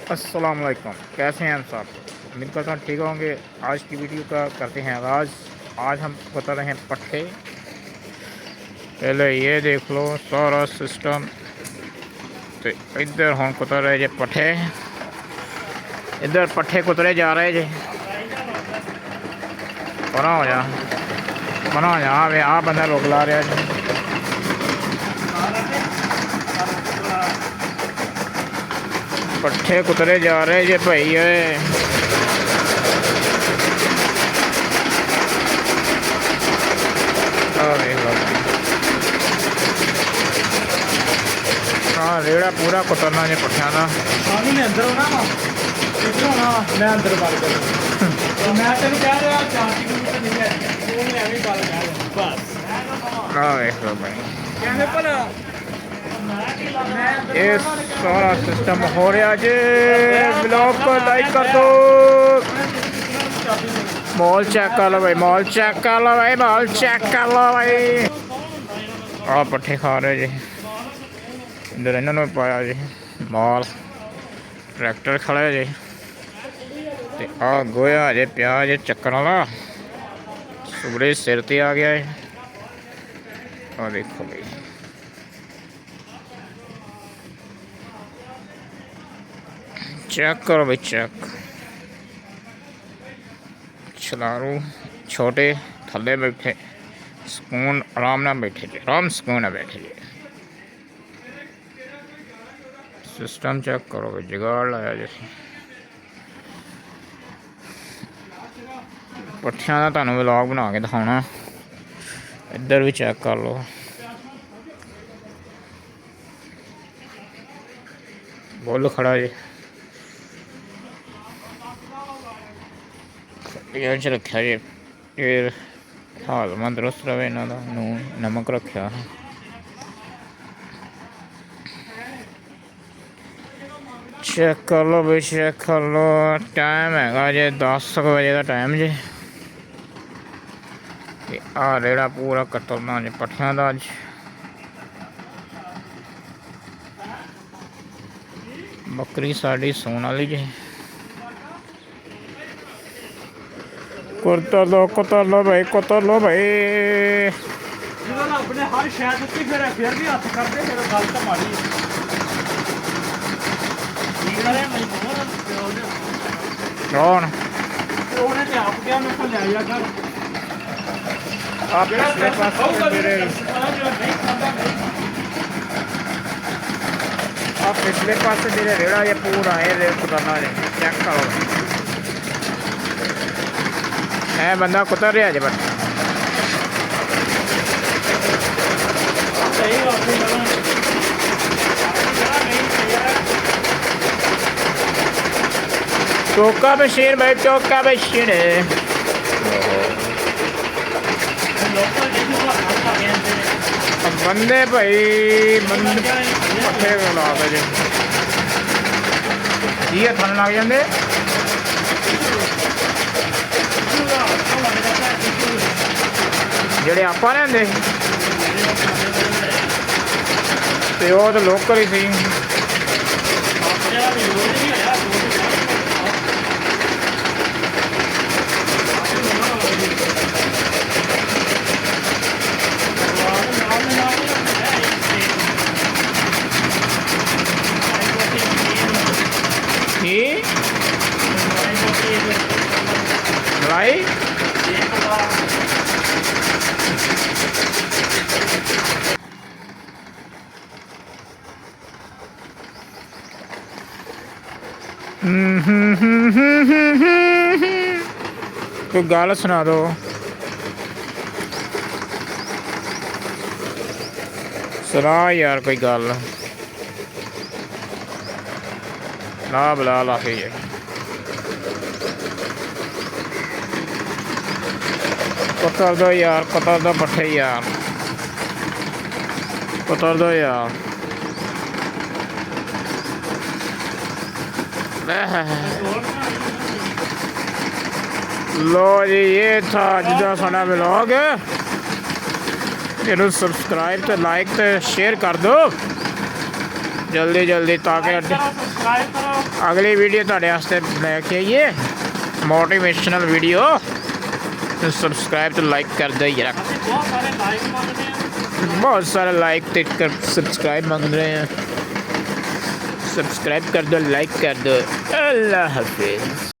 अस्सलाम वालेकुम, कैसे हैं हम सब। उम्मीद करता हूँ ठीक होंगे। आज की वीडियो का करते हैं आगाज़। आज हम बता रहे हैं पट्ठे। पहले ये देख लो सारा सिस्टम। तो इधर हम कुतर रहे जे पट्ठे, इधर पट्ठे कुतरे जा रहे जे। बना हो जा वे आ बंदा रोक ला रहा जी। पट्ठे कुतरे जा रहे जे भाई। हाँ रेड़ा पूरा कुतरना जे पट्ठिया का। ये सारा सिस्टम हो रहा जी। ब्लॉग को लाइक कर दो। मॉल चेक कर लो भाई, मॉल चेक कर लो भाई, मॉल चेक कर लो भाई। आ पट्ठे खा रहे जी। इधर इन्होंने पाया जी माल। ट्रैक्टर खड़ा है जी। ते आ गोया जे प्याज चक्कर वाला सूरज सिर ते आ गया है। आ देखो भाई, चेक करो भाई चेक। छलारू छोटे थले बैठे, सुकून आराम ना बैठे जी, आराम सुकून ना बैठे जी। सिस्टम चेक करो भाई, जुगाड़ लाया जैसे। पट्ठियां का तुहानू व्लॉग बना के दिखाना। इधर भी चेक कर लो। बुल खड़ा जी, च रखा जी। फिर हाजमा दुरुस्त रहे इन्हों का। नून नमक रखा। चेक कर लो भाई, चेक कर लो। टाइम है जे 10 बजे का टाइम जी। आ रेड़ा पूरा कतरना जी पट्ठिया का। अज बकरी साड़ी सून वाली जी। कुतर लो भाई, कुतर लो भाई। कौन आप पिछले पासे मेरे, आप पिछले पासे मेरे रेड़ा ये पूरा है कुतरना है। चेक करो, है बंदा कुतर रहा जी। बट चौका मशीन भाई, चौका मशीन है। बंदे भाई बंदे पट्ठे ला दे जी। ये थन लग जाते जेडे आप लेंदे ते वो तो लोकल ही सी। मलाई कोई गाल सुना दो। सुना यार कोई गल ना बुला ला के। कुतर दो यार, कुतर दो पट्ठे यार, कुतर दो यार। लो जी, ये था अज का साडा व्लॉग। इनू सबसक्राइब तो लाइक तो शेयर कर दो। जल्दी जल्दी ताकि सब्सक्राइब करो। अगली वीडियो ਤੁਹਾਡੇ ਵਾਸਤੇ ਲੈ ਕੇ ਆਈਏ मोटिवेशनल वीडियो। तो सब्सक्राइब तो लाइक कर दो यार, ਅਸੀਂ ਬਹੁਤ ਸਾਰੇ ਲਾਈਕ ਮੰਗਦੇ ਹਾਂ। बहुत सारे लाइक टिक कर सब्सक्राइब मांग रहे हैं। सब्सक्राइब कर दो, लाइक कर दो। अल्लाह हाफिज़।